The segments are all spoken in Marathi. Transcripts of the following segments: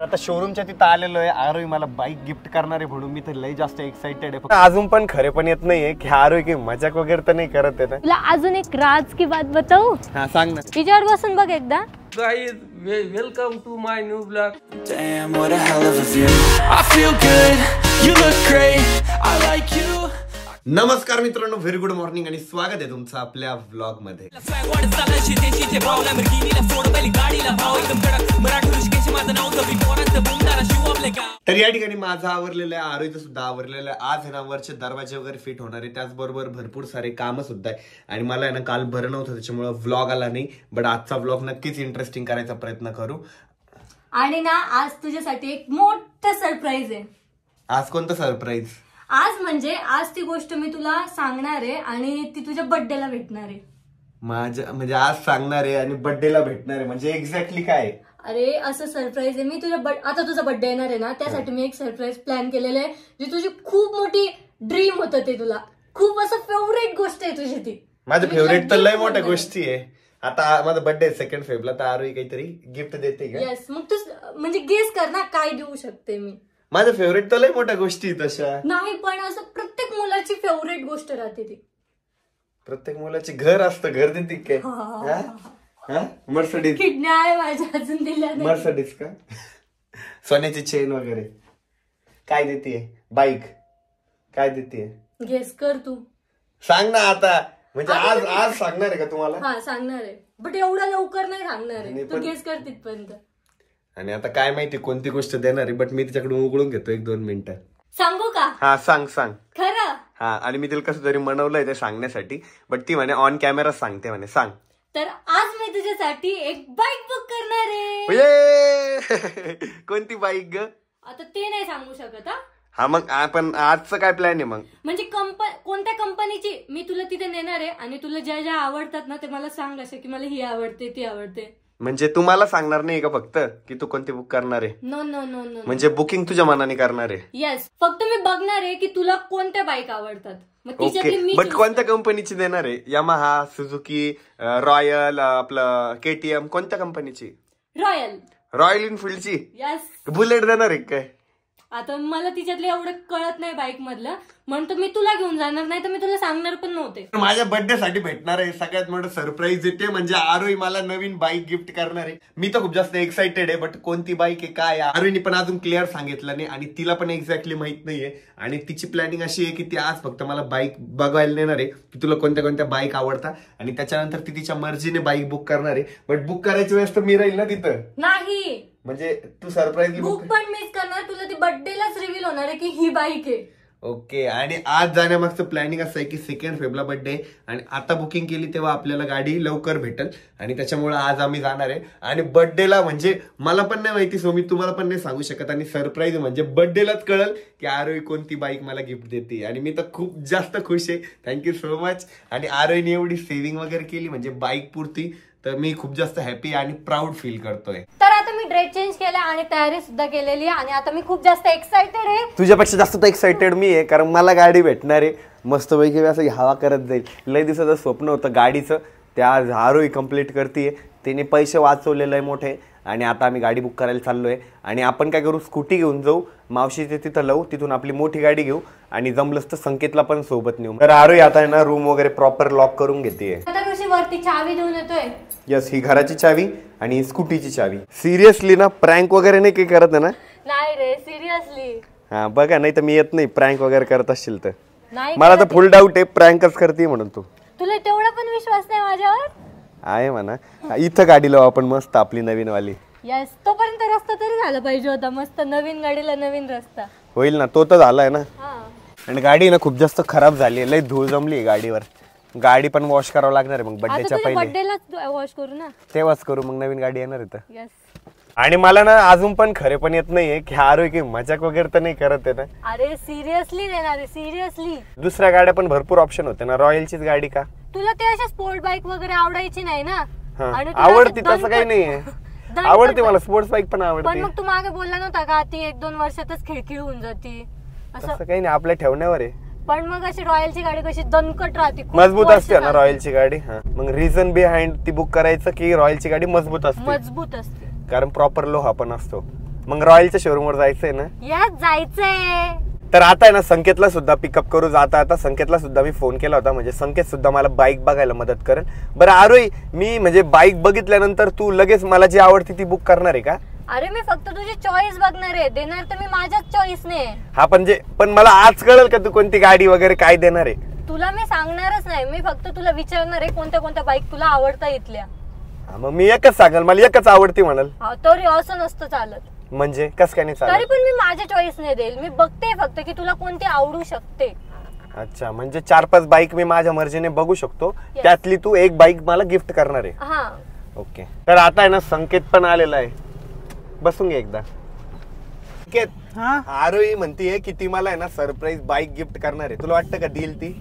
आता शोरूमच्या तिथं आलेलो आहे. आरोही मला बाईक गिफ्ट करणार आहे म्हणून मी तर लई जास्त एक्साइटेड आहे. अजून पण खरे पण येत नाहीये की आरोही की मजाक वगैरे तर नाही करत आहे. तुला अजून एक राज की बात बताऊ. हा सांग ना. तिच्यावर बसून बघ एकदा. Guys, welcome to my new vlog. Damn, what a hell of a view. I feel good, you look great, I like you. नमस्कार मित्रांनो, व्हेरी गुड मॉर्निंग आणि स्वागत आहे तुमचं आपल्या व्लॉग मध्ये. तर या ठिकाणी माझं आवरलेलं आहे, आरोहीचं सुद्धा आवरलेलं आहे. आज आहे ना वरचे दरवाजे वगैरे फिट होणार आहे, त्याचबरोबर भरपूर सारे कामं सुद्धा आहे. आणि मला आहे ना काल बरं नव्हतं त्याच्यामुळे व्लॉग आला नाही, बट आजचा व्लॉग नक्कीच इंटरेस्टिंग करायचा प्रयत्न करू. आणि ना आज तुझ्यासाठी एक मोठं सरप्राईज आहे. आज कोणतं सरप्राईज? आज म्हणजे आज ती गोष्ट मी तुला सांगणार आहे आणि ती तुझ्या बर्थडेला भेटणार आहे. माझ्या म्हणजे आज सांगणार आहे आणि बर्थडेला भेटणार आहे म्हणजे एक्झॅक्टली काय? अरे असं सरप्राईज आहे. मी तुझ्या आता तुझा बर्थडे येणार आहे ना, त्यासाठी मी एक सरप्राईज प्लॅन केलेलं आहे, जी तुझी खूप मोठी ड्रीम होतं. ते तुला खूप असं फेवरेट गोष्ट आहे तुझी ती. माझं फेवरेट तर लय मोठ्या गोष्टी आहे. आता माझा बर्थडे 2 फेब्रुवारीला, तर आरोही काहीतरी गिफ्ट देते का? येस. मग तू म्हणजे गेस कर ना काय देऊ शकते मी. माझं फेवरेट तर लय मोठ्या गोष्टी तशा नाही, पण असं प्रत्येक मुलाची फेवरेट गोष्ट राहते ती. प्रत्येक मुलाचे घर असतं, घर देते काय? मर्सडीज. किडण्या आहे माझ्या अजून दिल्या नाही. मर्सडीज का? सोन्याची चेन वगैरे काय देते? बाईक काय देते? गेस कर तू. सांग ना आता. म्हणजे आज सांगणार आहे का तुम्हाला? हा सांगणार आहे, बट एवढा लवकर नाही सांगणार आहे. तू गेस कर तिथपर्यंत. आणि आता काय माहिती कोणती गोष्ट देणार आहे, बट मी तिच्याकडून उघडून घेतो 1-2 मिनिटं. सांगू का? हा सांग. खरं? हा. आणि मी तिला कसं तरी मनवलंय ते सांगण्यासाठी, बट ती म्हणे ऑन कॅमेरा सांगते म्हणे. सांग. तर आज मी तुझ्यासाठी एक बाईक बुक करणार आहे. कोणती बाईक ग? आता ते नाही सांगू शकत. हा मग आपण आजचं काय प्लॅन आहे मग? म्हणजे कोणत्या कंपनीची मी तुला तिथे नेणार आहे आणि तुला ज्या ज्या आवडतात ना ते मला सांग, असं की मला ही आवडते ती आवडते. म्हणजे तुम्हाला सांगणार नाही का फक्त की तू कोणती बुक करणार आहे? No no no no. म्हणजे बुकिंग तुझ्या मनाने करणार आहे? येस. फक्त मी बघणार आहे की तुला कोणत्या बाईक आवडतात. ओके. बट कोणत्या कंपनीची देणार आहे? यामाहा, सुझुकी, रॉयल, आपलं KTM, कोणत्या कंपनीची? रॉयल एनफिल्डची. येस. बुलेट देणार आहे काय? आता मला तिच्यातलं एवढं कळत नाही बाईक मधलं, म्हणतो मी तुला घेऊन जाणार, नाही तर मी तुला सांगणार पण नव्हते. माझ्या बर्थडे साठी भेटणार आहे सगळ्यात मोठं सरप्राईज येते म्हणजे आरोही मला नवीन बाईक गिफ्ट करणार आहे. मी तर खूप जास्त एक्साइटेड आहे, बट कोणती बाईक आहे काय आरोहीने पण अजून क्लिअर सांगितलं नाही आणि तिला पण एक्झॅक्टली माहित नाहीये. आणि तिची प्लॅनिंग अशी आहे की ती आज फक्त मला बाईक बघायला नेणार आहे की तुला कोणत्या कोणत्या बाईक आवडतात, आणि त्याच्यानंतर ती तिच्या मर्जीने बाईक बुक करणार आहे. बट बुक करायची वेळेस तर मी राहील ना तिथं. नाही म्हणजे तू सरप्राईज बुक पण मीच करणार. तुला ती बर्थडेलाच रिव्हील होणार आहे की ही बाईक आहे. ओके. आणि आज जाण्यामागचं प्लॅनिंग असं आहे की 2 फेब्रुवारीला बर्थडे, आणि आता बुकिंग केली तेव्हा आपल्याला गाडी लवकर भेटेल, आणि त्याच्यामुळे आज आम्ही जाणार आहे. आणि बर्थडेला म्हणजे मला पण नाही माहिती, सो मी तुम्हाला पण नाही सांगू शकत. आणि सरप्राईज म्हणजे बर्थडेलाच कळेल की आरोही कोणती बाईक मला गिफ्ट देते. आणि मी तर खूप जास्त खुश आहे. Thank you so much. आणि आरोहीने एवढी सेव्हिंग वगैरे केली म्हणजे बाईक पुरती, तर मी खूप जास्त हॅपी आणि प्राऊड फील करतोय. तर आता मी ड्रेस चेंज केला आणि तयारी सुद्धा केलेली आहे, आणि आता मी खूप जास्त एक्साइटेड आहे. तुझ्यापेक्षा जास्त एक्साइटेड मी आहे, कारण मला गाडी भेटणार आहे. मस्तपैकी असं हवा करत जाईल. लय दिवसाचं स्वप्न होतं गाडीचं, ते आज आरोही कम्प्लीट करते. तिने पैसे वाचवलेलं आहे मोठे, आणि आता आम्ही गाडी बुक करायला चाललोय. आणि आपण काय करू, स्कूटी घेऊन जाऊ, मावशीचे तिथं लावू, तिथून आपली मोठी गाडी घेऊ, आणि जमलंच तर संकेतला पण सोबत नेऊ. तर आरोही आता आहे ना रूम वगैरे प्रॉपर लॉक करून घेते. वरती चावी देऊन येतोय. यस, ही घराची चावी आणि स्कूटीची चावी. सिरियसली ना, प्रँक वगैरे नाही काही करत ना? नाही रे, सिरियसली. हा बघा, नाही तर मी येत नाही प्रँक वगैरे करत असशील तर. नाही, मला तर फुल डाऊट आहे प्रँकच करते म्हणून. तुला तेवढा पण विश्वास नाही माझ्यावर? आहे म्हणा. इथं गाडी लावू आपण मस्त आपली नवीन वाली. यस. तोपर्यंत रस्ता तरी झाला पाहिजे होता मस्त. नवीन गाडीला नवीन रस्ता होईल ना, तो तर झालाय ना. आणि गाडी ना खूप जास्त खराब झाली, लय धूळ जमली गाडीवर. गाडी पण वॉश करावं लागणार आहे मग बर्थडेच्या पहिले. बर्थडेलाच वॉश करू ना, तेव्हाच करू, मग नवीन गाडी येणार आहे. यस. आणि मला ना अजून पण खरे पण येत नाहीये की आरोही की मजाक वगैरे तर नाही करत आहे ना? अरे सिरियसली देणार आहे, सिरियसली. दुसऱ्या गाड्या पण भरपूर ऑप्शन होते ना, रॉयलचीच गाडी का? तुला ते अशा स्पोर्ट बाईक वगैरे आवडायची नाही ना? आवडती तसं काही नाहीये, आवडते मला स्पोर्ट्स बाईक पण आवडते. पण मग तू मागे बोलला नव्हता का ती 1-2 वर्षातच खिळखिळ होऊन जाती असं? काही नाही, आपल्या ठेवण्यावर आहे. पण मग अशी रॉयलची गाडी कशी दणकट राहते, मजबूत असते ना रॉयलची गाडी. मग रिझन बिहाइंड ती बुक करायचं की रॉयलची गाडी मजबूत असते. मजबूत असते कारण प्रॉपर लोहा पण असतो. मग रॉयलच्या शोरूम वर जायचंय ना? यात जायचंय. तर आता आहे ना संकेतला सुद्धा पिकअप करू जाता. आता संकेतला सुद्धा मी फोन केला होता, म्हणजे संकेत सुद्धा मला बाईक बघायला मदत करेल. बरं आरोही, मी म्हणजे बाईक बघितल्यानंतर तू लगेच मला जी आवडती ती बुक करणार आहे का? अरे मी फक्त तुझी चॉईस बघणार आहे, देणार तर मी माझ्याच चॉईसने. हा पण मला आज कळेल का तू कोणती गाडी वगैरे काय देणार आहे? तुला मी सांगणारच नाही, मी फक्त तुला विचारणार आहे कोणत्या कोणत्या बाईक तुला आवडता इथल्या. मग मी एकच सांगेल, मला एकच आवडती म्हणाल. तरी असं नसतं चालत. म्हणजे कस काय नाही तरी चालत? पण मी माझ्या चॉईसने देईल. मी बघते फक्त की तुला कोणती आवडू शकते. अच्छा, म्हणजे 4-5 बाईक मी माझ्या मर्जीने बघू शकतो, त्यातली तू एक बाईक मला गिफ्ट करणार आहे. हा ओके. तर आता आहे ना संकेत पण आलेला आहे, बसून घे एकदा. संकेत, आरोही म्हणतीये की ती मला आहे ना सरप्राईज बाईक गिफ्ट करणार आहे. तुला वाटतं का देईल ती?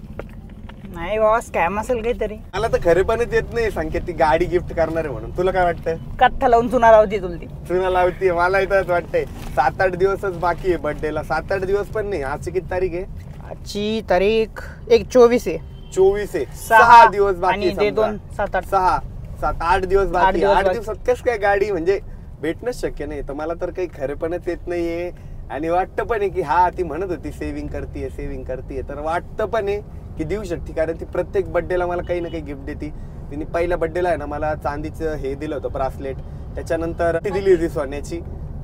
नाही बाबा, स्कॅम असेल काहीतरी. मला तर खरेपणच येत नाही संकेत ती गाडी गिफ्ट करणार आहे म्हणून. तुला काय वाटतं? कथ्था लावून चुना लावती तुला ती. चुना लावतीये? मला इथंच वाटतंय. 7-8 दिवसच बाकी आहे बर्थडेला. 7-8 दिवस पण नाही. आजची किती तारीख आहे? आजची तारीख 24 आहे. 24 आहे. 6 दिवस बाकी. 7-8 दिवस बाकी. 8 8 दिवसात कस काय गाडी म्हणजे भेटणंच शक्य नाही. तर मला तर काही खरेपणच येत नाहीये. आणि वाटतं पण आहे की हा ती म्हणत होती सेव्हिंग करतीये, तर वाटतं पण आहे की देऊ शकते, कारण ती प्रत्येक बर्थडेला मला काही ना काही गिफ्ट देते. तिने पहिल्या बर्थडेला आहे ना मला चांदीचं हे दिलं होतं ब्रासलेट, त्याच्यानंतर ती दिली होती सोन्याची.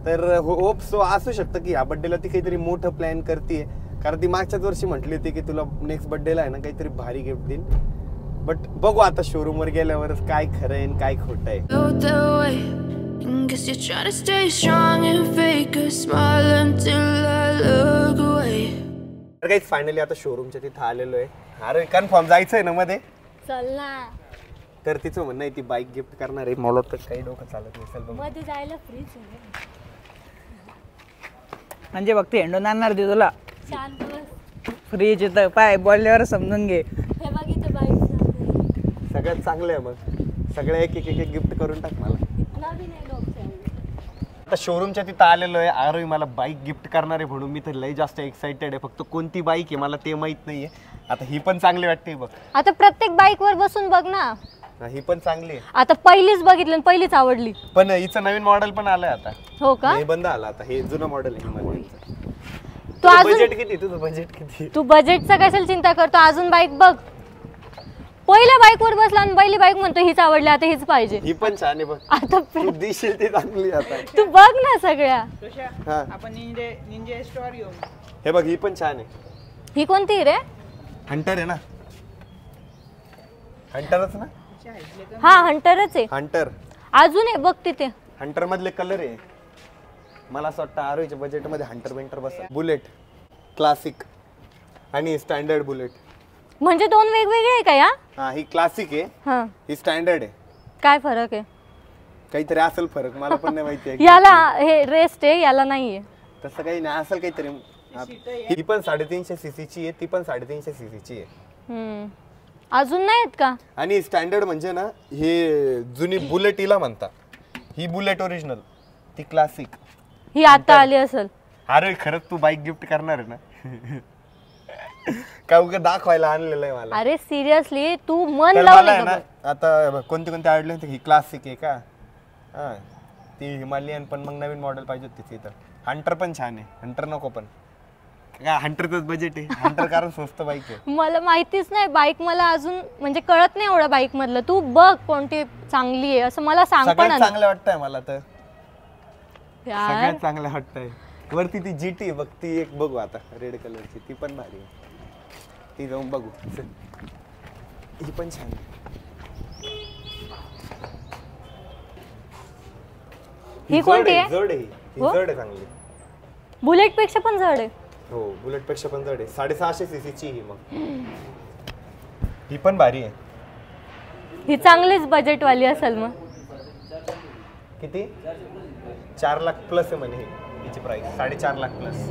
तर होप सो असू शकतं की ह्या बर्थडेला ती काहीतरी मोठं प्लॅन करते, कारण ती मागच्याच वर्षी म्हटली होती की तुला नेक्स्ट बर्थडेला आहे ना काहीतरी भारी गिफ्ट देईल. बट बघू आता शोरूम वर गेल्यावरच काय खरं आहे काय खोटं आहे. Guess you're trying to stay strong and fake a smile until I look away. तर काहीच फायनली आता शोरूमच्या तिथं आलेलो आहे. अरे कन्फर्म जायचंय ना मध्ये? चल ना. तर तिचं म्हणणं आहे ती बाईक गिफ्ट करणार आहे. मला तर काही डोकं चालत नाही. चल मध्ये जायला फ्रीज आहे. म्हणजे बघते हेंडून आणणार ती तुला. छान बस. फ्रीज येतं पाय बोलल्यावर समजून घे. हे बघ इथं बाईक सगळ्यात चांगलं आहे. मग सगळ्या एक गिफ्ट करून टाक मला. आता शोरूमच्या तिथं आलेलो आहे. आरोही मला बाईक गिफ्ट करणार आहे म्हणून मी तर लई जास्त एक्साइटेड आहे. फक्त कोणती बाईक आहे मला ते माहित नाहीये. आता ही पण चांगली वाटते बघ. आता प्रत्येक बाईक वर बसून बघ ना. ही पण चांगली आहे. आता पहिलीच बघितली पहिलीच आवडली. पण हिचं नवीन मॉडेल पण आलंय आता. हो का? हे बंद आला आता. हे जुनं मॉडेल आहे हिमालयनचं. तू अजून बजेट किती? तुझं बजेट किती? तू बजेटचा कशाला चिंता करतो? अजून बाईक बघ. पहिल्या बाईक वर बसला आणि पहिली बाईक म्हणतो हीच आवडली, आता हीच पाहिजे. ही पण छान आहे बघ. आता तू दिशील ती चांगली आता. तू बघ ना सगळ्या. हा आपण निंजा स्टोअर घेऊ. हे बघ ही पण छान आहे. ही कोणती रे? हंटर आहे ना? हंटरच ना? हा हंटरच आहे. हंटर अजून आहे बघ तिथे. हंटर मधले कलर आहे. मला असं वाटतं आरोहीच्या बजेट मध्ये हंटर बेंटर बस. बुलेट क्लासिक आणि स्टँडर्ड बुलेट. म्हणजे दोन वेगवेगळे आहे का या? हा ही क्लासिक आहे, हा. ही स्टँडर्ड आहे. काय फरक आहे? काहीतरी असेल फरक, मला पण नाही माहिती आहे. याला हे रेस्ट आहे, याला नाहीये. तसं काही नाही, असेल काहीतरी. ही पण 350 सीसीची आहे, ती पण 350 सीसीची आहे. अजून नाही आहेत का? आणि स्टँडर्ड म्हणजे ना हे जुनी बुलेट हिला म्हणतात. ही बुलेट ओरिजिनल, ती क्लासिक. ही आता आली असेल. अरे खरंच तू बाईक गिफ्ट करणार आहे ना? काय उगा दाखवायला आणलेलं आहे मला. अरे सिरियसली तू मन तर लावून मला आहे ना आता कोणते कोणते आवडले होते. ही क्लासिक आहे का? हा ती हिमालयन, पण मग नवीन मॉडेल पाहिजे होती तिथं. हंटर पण छान आहे. हंटर नको पण काय, हंटरचंच बजेट आहे. हंटर कारण स्वस्त बाईक आहे. मला माहितीच नाही बाईक, मला अजून म्हणजे कळत नाही एवढं बाईक मधलं. तू बघ कोणती चांगली आहे असं मला सांग. पण सगळ्यात चांगलं वाटतंय मला तर. यार सगळ्यात चांगलं वाटतंय वरती ती जीटी बघ, ती एक बघू आता रेड कलरची, ती पण भारी आहे. ती जाऊन बघू. ही पण छान आहे. ही कोणती आहे? जड आहे. ही जड आहे चांगली. बुलेट पेक्षा पण जड आहे. हो बुलेट पेक्षा पण जड आहे. 650 सीसीची ही. मग ही पण भारी आहे. ही चांगलीच बजेट वाली असेल. मग किती? 4 लाख प्लस आहे म्हणे हिची प्राइस. 4.5 लाख प्लस.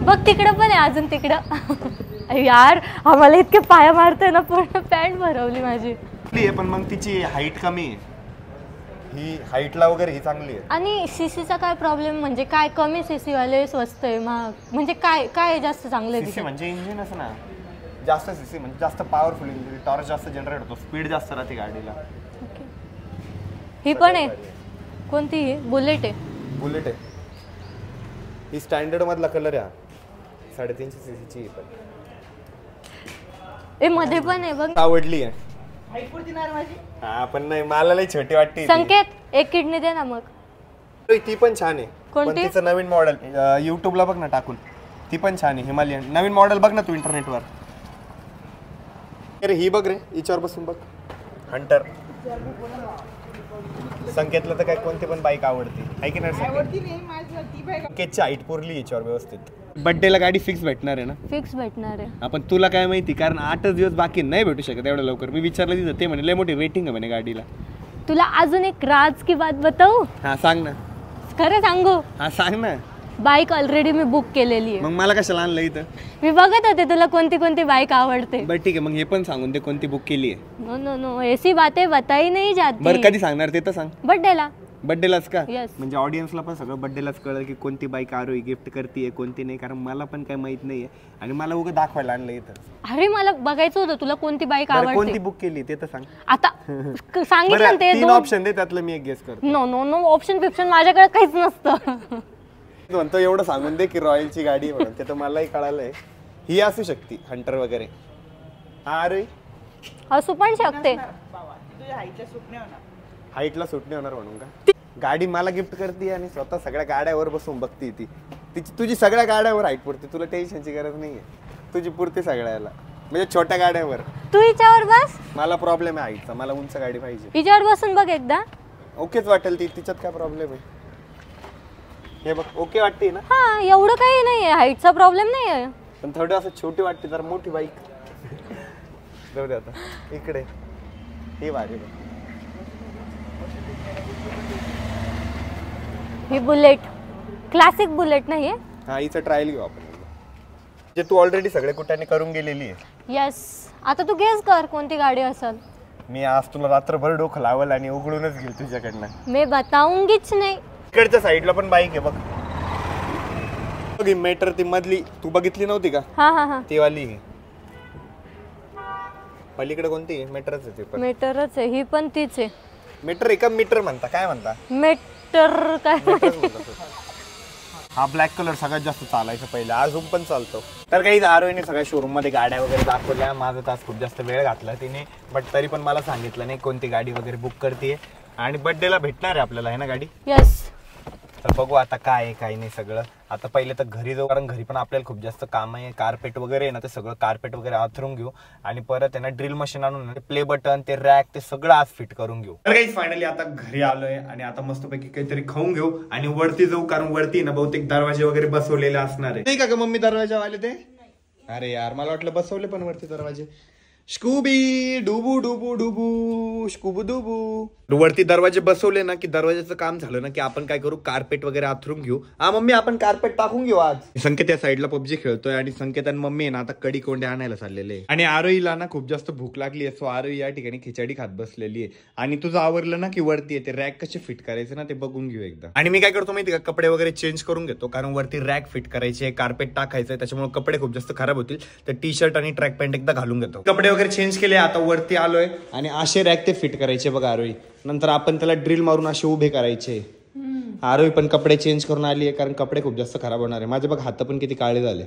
बघ तिकडं पण आहे अजून तिकडं. यार आम्हाला इतके पाया मारतोय ना, पूर्ण पॅन्ट भरवली माझी. पण मग तिची हाईट कमी आहे. ही हाईटला वगैरे ही चांगली आहे. आणि सीसीचा काय प्रॉब्लेम? म्हणजे काय कमी सीसी वाले स्वस्त आहे महाग? म्हणजे काय काय जास्त चांगलं आहे? सीसी म्हणजे इंजिनच ना. जास्त सीसी म्हणजे जास्त पॉवरफुल इंजिन, टॉर्क जास्त जनरेट होतो, स्पीड जास्त राहते गाडीला. ही पण आहे. कोणती ही? बुलेट आहे. बुलेट आहे ही, स्टँडर्ड मधला कलर आहे हा. 350 सीसीची आहे पण ए मध्ये पण आहे बघ. आवडली आहे. हाईट पुरती ना रे माझी. हा पण नाही, मला लई छोटी वाटते ती. संकेत एक किडनी दे ना मग. ती पण छान आहे. कोणती? पण तिचं नवीन मॉडेल युट्यूबला बघ ना टाकून, ती पण छान आहे. हिमालयन नवीन मॉडेल बघ ना तू इंटरनेटवर. अरे ही बघ रे, हिच्यावर बसून बघ. हंटर. संकेतला तर काय कोणती पण बाईक आवडते आहे की नाही? आवडती नाही माझी ती बाईक. संकेतची हाईट पुरली याच्यावर व्यवस्थित. बर्थडेला गाडी फिक्स भेटणार आहे ना? फिक्स भेटणार आहे. आपण तुला काय माहिती, कारण 8च दिवस बाकी नाही भेटू शकत एवढं लवकर. मी विचारलं तिथं, ते म्हणे लय मोठी वेटिंग आहे म्हणे गाडीला. तुला अजून एक राज की बात बताऊ? हा सांग ना. खरं सांगू? हा सांग ना. बाईक ऑलरेडी मी बुक केलेली आहे. मग मला कशाला आणलं इथं? मी बघत होते तुला कोणती कोणती बाईक आवडते. बरं ठीक आहे, मग हे पण सांगून दे कोणती बुक केली आहे. नो नो नो, ऐसी बातें बताई नहीं जाती. बरं कधी सांगणार ते तर सांग. बर्थडेला. बर्थडेलाच का? Yes. म्हणजे ऑडियन्सला पण सगळं बर्थडेलाच कळलं की कोणती बाईक आरोही गिफ्ट करते कोणती नाही, कारण मला पण काही माहित नाहीये आणि मला उगा दाखवायला आणलं इथं. अरे मला बघायचं होतं तुला कोणती बाईक बरं, कोणती आवडते. बुक केली ते तर सांग. आता सांगितलं ना ते 3 दोन. ऑप्शन दे, त्यातलं मी एक गेस करतो. नो नो नो, ऑप्शन फिप्शन माझ्याकडे काहीच नसतं. म्हणतो एवढं सांगून दे की रॉयलची गाडी म्हणून, ते तर मलाही कळालंय. ही असू शकते हंटर वगैरे. हा अरे असू पण शकते. तुझ्या हाईटला सूट नाही होणार. हाईटला सूट नाही होणार म्हणून का? गाडी मला गिफ्ट करते आणि स्वतः सगळ्या गाड्यावर बसून बघती ती. तुझी सगळ्या गाड्यावर हाईट पुरते, तुला टेन्शनची गरज नाहीये. तुझी पुरते सगळ्याला, म्हणजे छोट्या गाड्यावर. तू हिच्यावर बस. मला प्रॉब्लेम आहे हाईटचा, मला उंच गाडी पाहिजे. हिच्यावर बसून बघ एकदा. ओकेच वाटेल ती, तिच्यात काय प्रॉब्लेम आहे? हे बघ ओके वाटते ना? हा एवढं काही नाहीये, हाईटचा प्रॉब्लेम नाहीये. पण थोडी असं छोटी वाटते, जरा मोठी बाईक. जाऊ दे आता. इकडे हे भारी बघ. ही बुलेट क्लासिक बुलेट नाहीये. हा हिचं ट्रायल घेऊ आपण. जे तू ऑलरेडी सगळे कुठ्याने करून गेलेली आहे. यस. आता तू गेस कर कोणती गाडी असेल. मी आज तुला रात्रभर डोकं लावल आणि उघडूनच घेईल तुझ्याकडनं. मी बताऊंगीच नाही. इकडच्या साईडला पण बाईक आहे बघ. बघ मेटर ती मधली तू बघितली नव्हती का? हा हा हा, ती वाली आहे. पलीकडे कोणती आहे? मेटरच आहे ती पण. मीटरच आहे ही पण, तीच आहे. मीटर एका मीटर म्हणता काय म्हणता? मीटर काय? हा ब्लॅक कलर सगळ्यात जास्त चालायचं पहिलं, अजून पण चालतो. तर काही आरोहीने सगळ्या शोरूम मध्ये गाड्या वगैरे दाखवल्या. माझा तास खूप जास्त वेळ घातला तिने, बट तरी पण मला सांगितलं नाही कोणती गाडी वगैरे बुक करते. आणि बर्थडेला भेटणार आहे आपल्याला आहे ना गाडी. यस. तर बघू आता काय आहे काय नाही सगळं. आता पहिले तर घरी जाऊ, कारण घरी पण आपल्याला खूप जास्त काम आहे. कार्पेट वगैरे आहे ना, ते सगळं कार्पेट वगैरे आथरून घेऊ आणि परत आहे ना ड्रिल मशीन आणून प्ले बटन ते रॅक ते सगळं आज फिट करून घेऊ. तर काही फायनली आता घरी आलोय आणि आता मस्तपैकी काहीतरी खाऊन घेऊ आणि वरती जाऊ, कारण वरती ना बहुतेक दरवाजे वगैरे बसवलेले असणार आहे. नाही का मम्मी दरवाजा वाले ते? अरे यार मला वाटलं बसवले पण वरती दरवाजे. स्कूबी डुबू डुबू डुबू स्कूबू डुबू. वरती दरवाजे बसवले ना की दरवाजाचं काम झालं ना की आपण काय करू, कार्पेट वगैरे आथरून घेऊ. हा मम्मी आपण कार्पेट टाकून घेऊ आज. संकेत या साईडला पबजी खेळतोय आणि संकेत आणि मम्मी आहे ना आता कडी कोंडे आणायला चाललेले. आणि आरोहीला ना खूप जास्त भूक लागली आहे, सो आरोही या ठिकाणी खिचडी खात बसलेली आहे. आणि तुझं आवरलं ना की वरती येते रॅक कसे फिट करायचे ना ते बघून घेऊ एकदा. आणि मी काय करतो माहिती का, कपडे वगैरे चेंज करून घेतो, कारण वरती रॅक फिट करायचे, कार्पेट टाकायचंय, त्याच्यामुळे कपडे खूप जास्त खराब होतील. तर टी शर्ट आणि ट्रॅक पॅन्ट एकदा घालून घेतो. कपडे वगैरे चेंज केले, आता वरती आलोय आणि असे रॅक ते फिट करायचे बघा आरोही. नंतर आपण त्याला ड्रिल मारून असे उभे करायचे. आरोही पण कपडे चेंज करून आली आहे, कारण कपडे खूप जास्त खराब होणार आहे. माझे बघ हात पण किती काळे झाले,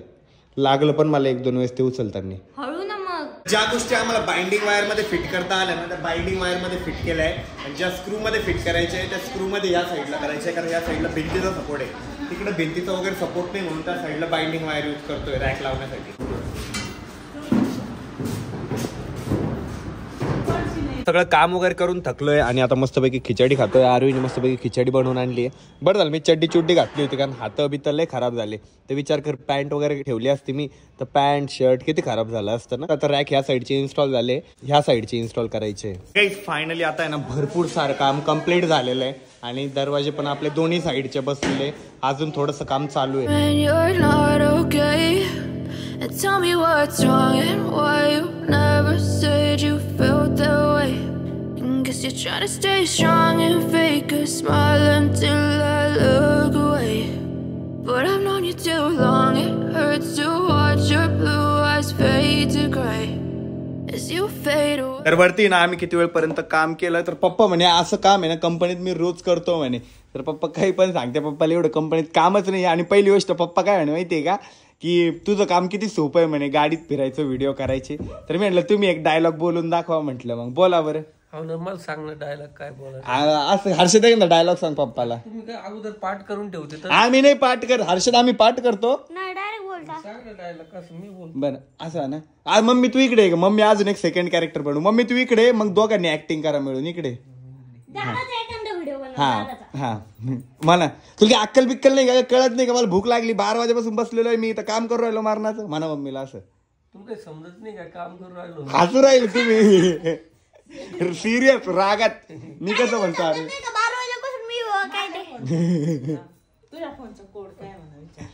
लागलं पण मला 1-2 वेळेस ते उचलताना. हळू ना मग. ज्या गोष्टी आम्हाला बाइंडिंग वायर मध्ये फिट करता आल्या ना त्या बाइंडिंग वायर मध्ये फिट केलंय. आणि ज्या स्क्रू मध्ये फिट करायचे त्या स्क्रू मध्ये या साईडला करायचे, कारण या साईडला भिंतीचा सपोर्ट आहे. तिकडे भिंतीचा वगैरे सपोर्ट नाही म्हणून त्या साईडला बाइंडिंग वायर यूज करतोय रॅक लावण्यासाठी. सगळं काम वगैरे करून थकलोय आणि आता मस्तपैकी खिचडी खातोय. आरोहीने मस्तपैकी खिचडी बनवून आणली आहे. बरं झालं मी चड्डी घातली होती, कारण हात बित लय खराब झाले. तर विचार कर पॅन्ट वगैरे ठेवली असती मी तर पॅन्ट शर्ट किती खराब झालं असतं ना. आता रॅक ह्या साईडचे इन्स्टॉल झाले, ह्या साईडचे इन्स्टॉल करायचे. फायनली आता आहे ना भरपूर सारं काम कम्प्लीट झालेलं आहे आणि दरवाजे पण आपले दोन्ही साईडचे बसलेले. अजून थोडंसं काम चालू आहे. And tell me what's wrong and why you never said you felt that way. And guess you're trying to stay strong and fake a smile until I look away. But I've known you too long, it hurts to watch your blue eyes fade to gray as you fade away. तर वरती ना आम्ही किती वेळपर्यंत काम केलं तर पप्पा म्हणे असं काम आहे ना कंपनीत मी रोज करतो म्हणे. तर पप्पा काही पण सांगते, पप्पाला एवढं कंपनीत कामच नाही. आणि पहिली गोष्ट पप्पा काय म्हणे माहितीये का, की तुझं काम किती सोपं आहे म्हणे, गाडीत फिरायचं व्हिडिओ करायचे. तर मी म्हटलं तुम्ही एक डायलॉग बोलून दाखवा म्हटलं. मग बोला बरं. हो ना, मला सांग ना डायलॉग काय बोला. असं हर्षद आहे ना डायलॉग सांग पप्पाला. तुम्ही काय अगोदर पाठ करून ठेवते तर आम्ही नाही पाठ कर हर्षद, आम्ही पाठ करतो. सांग ना डायलॉग कसं मी बोल. बरं असं ना, आज मम्मी तू इकडे आहे का, मम्मी अजून एक सेकंड कॅरेक्टर बनू. मम्मी तू इकडे, मग दोघांनी ऍक्टिंग करा मिळून इकडे. हा हा म्हणा, तुला अक्कल बिक्कल नाही का, कळत नाही का, मला भूक लागली 12 वाजेपासून बसलेलो आहे मी इथं काम करू राहिलो मारणाचं. म्हणा मम्मीला असं. तुला काही समजत नाही काय काम करून राहिलो. हसू राहील तुम्ही सिरियस रागात. मी कसं म्हणतो अरे तुझ्या फोनचा कोड काय म्हणा.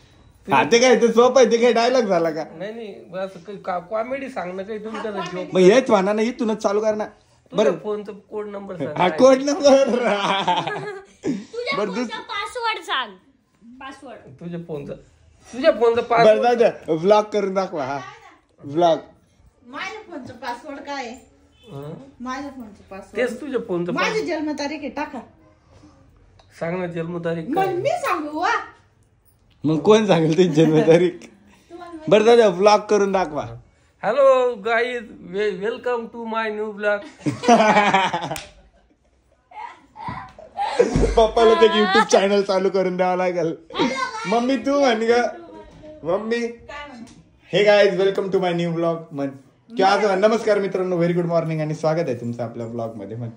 हा ते काय ते सोपं आहे, ते काही डायलॉग झाला का. नाही असं काही कॉमेडी सांग ना काही तुमच्या जोक. मग हेच म्हणा ना, इथूनच चालू कर ना. बरं फोनचा कोड नंबर सांग. हा कोड नंबर. पासवर्ड सांग. पासवर्ड तुझ्या फोनचा बरं जाऊ द्या, व्लॉग करून दाखवा. हा व्लॉग. माझ्या फोनचा पासवर्ड काय आहे? माझ्या फोनचा पासवर्ड तेच तुझ्या फोनचा माझी जन्मतारीख आहे, टाका. सांग ना जन्मतारीख मग मी सांगू वा. मग कोण सांगेल तुझी जन्मतारीख. बरं जाऊ द्या, व्लॉग करून दाखवा. Hello guys, welcome to my new blog. पप्पाला ते युट्यूब चॅनल चालू करून द्यावं लागेल. मम्मी तू म्हण ग. Mummy hey guys welcome to my new blog म्हण. किंवा आज नमस्कार मित्रांनो, व्हेरी गुड मॉर्निंग आणि स्वागत आहे तुमचं आपल्या ब्लॉग मध्ये म्हण.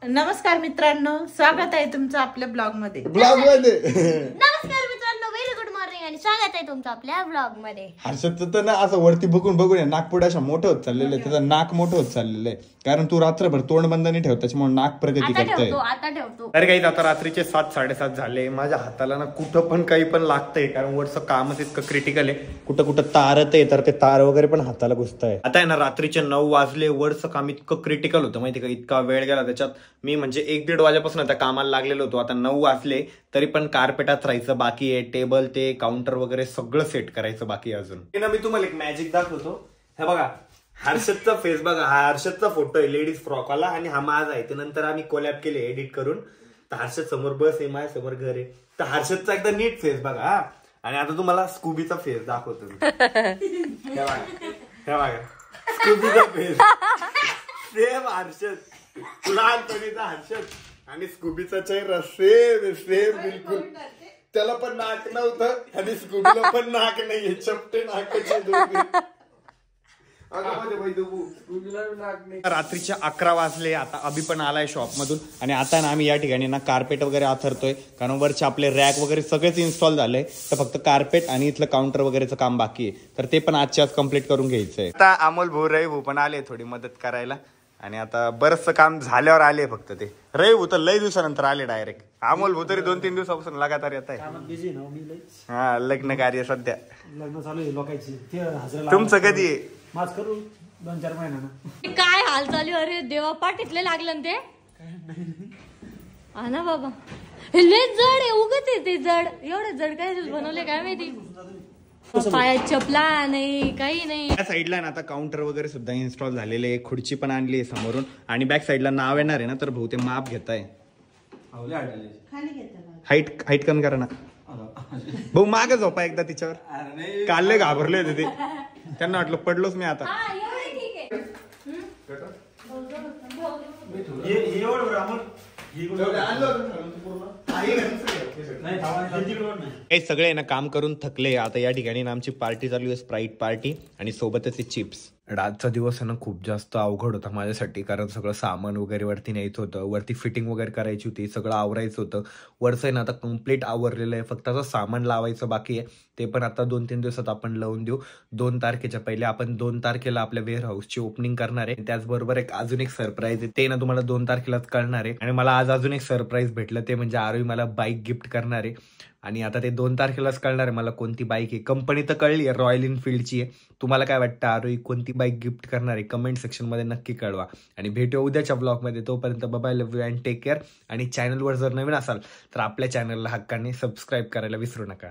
नमस्कार मित्रांनो, स्वागत आहे तुमचं आपल्या ब्लॉग मध्ये. ब्लॉग मध्ये नमस्कार मित्रांनो, व्हेरी गुड मॉर्निंग आणि स्वागत आहे तुमचं आपल्या ब्लॉग मध्ये. हर्षदचं तर ना असं वरती बघून बघून नागपुढे अशा मोठं होत चाललेलं आहे. त्याचं नाक मोठं होत चाललेलं आहे, कारण तू रात्रभर तोंड बंद नाही ठेवत, त्याच्यामुळे नाक प्रगती करतोय. आता ठेवतो. अरे काही आता रात्रीचे 7-7:30 झाले. माझ्या हाताला ना कुठं पण काही पण लागतंय, कारण वरचं कामच इतकं क्रिटिकल आहे. कुठं कुठं तारत आहे, तर ते तार वगैरे पण हाताला घुसताय. आता आहे ना रात्रीचे 9 वाजले. वरचं काम इतकं क्रिटिकल होतं माहिती का, इतका वेळ गेला त्याच्यात. मी म्हणजे 1-1.5 वाजेपासून त्या कामाला लागलेलो होतो. आता 9 वाजले तरी पण कार्पेटात राहायचं बाकी आहे. टेबल ते काउंटर वगैरे सगळं सेट करायचं बाकी आहे अजून. मी तुम्हाला एक मॅजिक दाखवतो. हे बघा, हर्षदचा फेस बघा. हा हर्षदचा फोटो आहे लेडीज फ्रॉकवाला आणि हा माझा आहे. त्यानंतर आम्ही कोलॅब केले एडिट करून. तर हर्षद समोर बस आहे, माझ्या समोर घर आहे. तर हर्षदचा एकदम नीट फेस बघा. हा आणि आता तुम्हाला स्कूबीचा फेस दाखवतो. हे बघा स्कूबीचा फेस सेम हर्षद, लहानपणीचा हर्षद आणि स्कूबीचा चेहरा सेम बिलकुल. त्याला पण नाक नव्हतं आणि स्कूबीला पण नाक नाहीये, चपटे नाकाचे. रात्रीच्या 11 वाजले. आता अभि पण आलाय शॉप मधून आणि आता ना आम्ही या ठिकाणी ना कार्पेट वगैरे आथरतोय, कारण वरचे आपले रॅक वगैरे सगळेच इन्स्टॉल झाले. तर फक्त कार्पेट आणि इथलं काउंटर वगैरेचं काम बाकी आहे, तर ते पण आजच्या आज कम्प्लीट करून घ्यायचंय. आता अमोल भाऊ रवी पण आले थोडी मदत करायला आणि आता बरंचसं काम झाल्यावर आले. फक्त ते रवी भाऊ तर लय दिवसानंतर आले डायरेक्ट. अमोल भाऊ तरी 2-3 दिवसापासून लगातार येत आहे. हा लग्न कार्य सध्या. लग्न चालू आहे लोकांची. तुमचं कधी आहे? माझ करू 2-4 महिन्यानं. काय हाल चालू. अरे देवा, पाठीतले लागलं ना ते. हा ना बाबा, हे लय जड आहे. उगत आहे ते जड. एवढं जड काय बनवले काय माहिती. पायात चपला नाही, काही नाही. या साईडला ना आता काउंटर वगैरे सुद्धा इन्स्टॉल झालेले आहे. खुर्ची पण आणली आहे समोरून आणि बॅक साईडला नाव येणार आहे ना, तर भाऊ ते माप घेत आहे. हाईट कमी करा ना भाऊ. मागे झोपा एकदा तिच्यावर. काल लय घाबरले होते ते, त्यांना वाटलं पडलोच मी आता. हे सगळे ना काम करून थकले. आता या ठिकाणी ना आमची पार्टी चालू आहे, स्प्राईट पार्टी आणि सोबतच चिप्स. आजचा दिवस आहे ना खूप जास्त अवघड होता माझ्यासाठी, कारण सगळं सामान वगैरे वरती न्यायचं होतं, वरती फिटिंग वगैरे करायची होती, सगळं आवरायचं होतं. वरचं आहे ना आता कम्प्लीट आवरलेलं आहे, फक्त असं सामान लावायचं बाकी आहे. ते पण आता 2-3 दिवसात आपण लावून देऊ. 2 तारखेच्या पहिले आपण 2 तारखेला आपल्या वेअर हाऊसची ओपनिंग करणार आहे. त्याचबरोबर अजून एक सरप्राईज आहे, ते ना तुम्हाला 2 तारखेलाच कळणार आहे. आणि मला आज अजून एक सरप्राईज भेटलं, ते म्हणजे आरोही मला बाईक गिफ्ट करणार आहे. आणि आता ते 2 तारखेलाच कळणार आहे मला कोणती बाईक आहे. कंपनी तर कळली आहे, रॉयल एनफिल्डची आहे. तुम्हाला काय वाटतं आरोही कोणती बाईक गिफ्ट करणार आहे? कमेंट सेक्शन मध्ये नक्की कळवा. आणि भेटूया उद्याच्या ब्लॉगमध्ये. तोपर्यंत bye, love you and take care. आणि चॅनलवर जर नवीन असाल तर आपल्या चॅनलला हक्काने सबस्क्राईब करायला विसरू नका.